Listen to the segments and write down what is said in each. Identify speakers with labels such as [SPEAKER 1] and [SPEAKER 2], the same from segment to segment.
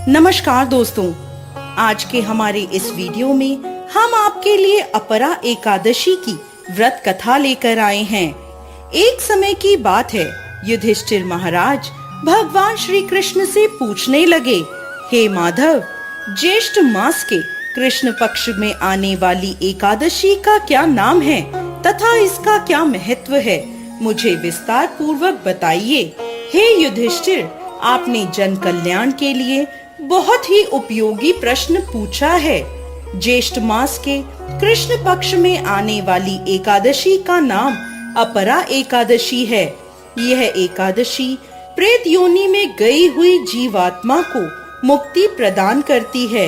[SPEAKER 1] नमस्कार दोस्तों, आज के हमारे इस वीडियो में हम आपके लिए अपरा एकादशी की व्रत कथा लेकर आए हैं। एक समय की बात है, युधिष्ठिर महाराज भगवान श्री कृष्ण से पूछने लगे, हे माधव, ज्येष्ठ मास के कृष्ण पक्ष में आने वाली एकादशी का क्या नाम है तथा इसका क्या महत्व है, मुझे विस्तार पूर्वक बताइए। हे युधिष्ठिर, आपने जन कल्याण के लिए बहुत ही उपयोगी प्रश्न पूछा है। ज्येष्ठ मास के कृष्ण पक्ष में आने वाली एकादशी का नाम अपरा एकादशी है। यह एकादशी प्रेत योनि में गई हुई जीवात्मा को मुक्ति प्रदान करती है।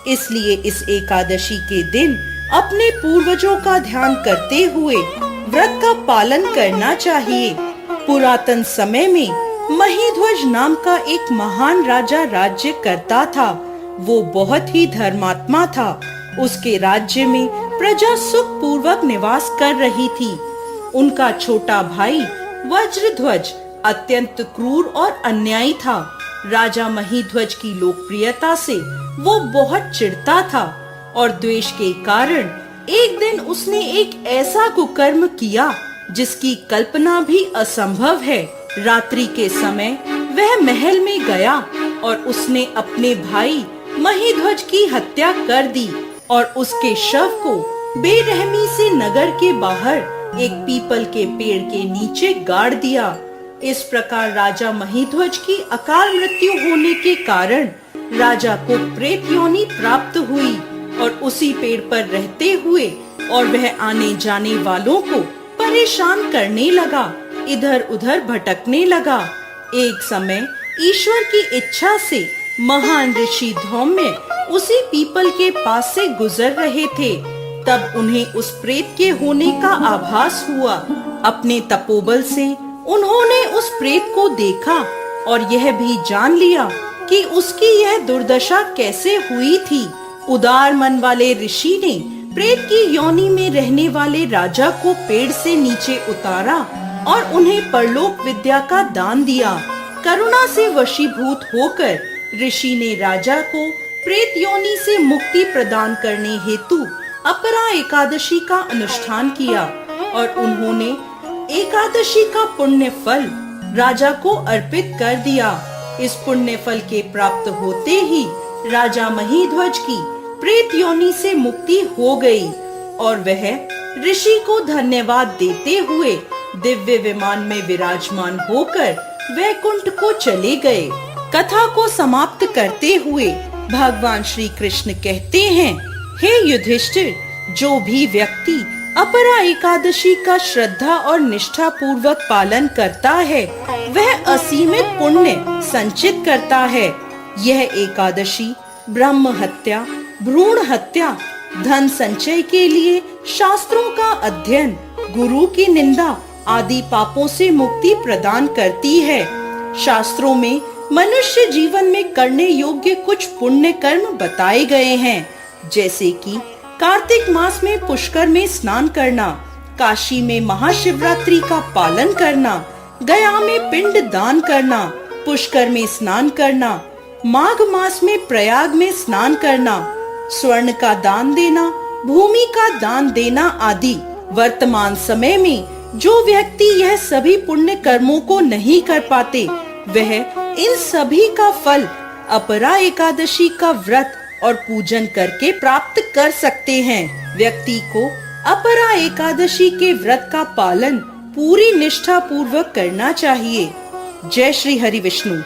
[SPEAKER 1] इसलिए इस एकादशी के दिन अपने पूर्वजों का ध्यान करते हुए व्रत का पालन करना चाहिए। पुरातन समय में महीध्वज नाम का एक महान राजा राज्य करता था। वो बहुत ही धर्मात्मा था। उसके राज्य में प्रजा सुख पूर्वक निवास कर रही थी। उनका छोटा भाई वज्रध्वज अत्यंत क्रूर और अन्यायी था। राजा महीध्वज की लोकप्रियता से वो बहुत चिढ़ता था और द्वेष के कारण एक दिन उसने एक ऐसा कुकर्म किया जिसकी कल्पना भी असंभव है। रात्रि के समय वह महल में गया और उसने अपने भाई महीध्वज की हत्या कर दी और उसके शव को बेरहमी से नगर के बाहर एक पीपल के पेड़ के नीचे गाड़ दिया। इस प्रकार राजा महीध्वज की अकाल मृत्यु होने के कारण राजा को प्रेत योनि प्राप्त हुई और उसी पेड़ पर रहते हुए और वह आने जाने वालों को परेशान करने लगा, इधर उधर भटकने लगा। एक समय ईश्वर की इच्छा से महान ऋषि धौम्य उसी पीपल के पास से गुजर रहे थे। तब उन्हें उस प्रेत के होने का आभास हुआ। अपने तपोबल से उन्होंने उस प्रेत को देखा और यह भी जान लिया कि उसकी यह दुर्दशा कैसे हुई थी। उदार मन वाले ऋषि ने प्रेत की योनि में रहने वाले राजा को पेड़ से नीचे उतारा और उन्हें परलोक विद्या का दान दिया। करुणा से वशीभूत होकर ऋषि ने राजा को प्रेत योनि से मुक्ति प्रदान करने हेतु अपरा एकादशी का अनुष्ठान किया और उन्होंने एकादशी का पुण्य फल राजा को अर्पित कर दिया। इस पुण्य फल के प्राप्त होते ही राजा महीध्वज की प्रेत योनि से मुक्ति हो गई और वह ऋषि को धन्यवाद देते हुए दिव्य विमान में विराजमान होकर वैकुंठ को चले गए। कथा को समाप्त करते हुए भगवान श्री कृष्ण कहते हैं, हे युधिष्ठिर, जो भी व्यक्ति अपरा एकादशी का श्रद्धा और निष्ठा पूर्वक पालन करता है वह असीमित पुण्य संचित करता है। यह एकादशी ब्रह्म हत्या, भ्रूण हत्या, धन संचय के लिए शास्त्रों का अध्ययन, गुरु की निंदा आदि पापों से मुक्ति प्रदान करती है। शास्त्रों में मनुष्य जीवन में करने योग्य कुछ पुण्य कर्म बताए गए हैं, जैसे कि कार्तिक मास में पुष्कर में स्नान करना, काशी में महाशिवरात्रि का पालन करना, गया में पिंड दान करना, पुष्कर में स्नान करना, माघ मास में प्रयाग में स्नान करना, स्वर्ण का दान देना, भूमि का दान देना आदि। वर्तमान समय में जो व्यक्ति यह सभी पुण्य कर्मों को नहीं कर पाते वह इन सभी का फल अपरा एकादशी का व्रत और पूजन करके प्राप्त कर सकते हैं। व्यक्ति को अपरा एकादशी के व्रत का पालन पूरी निष्ठा पूर्वक करना चाहिए। जय श्री हरि विष्णु।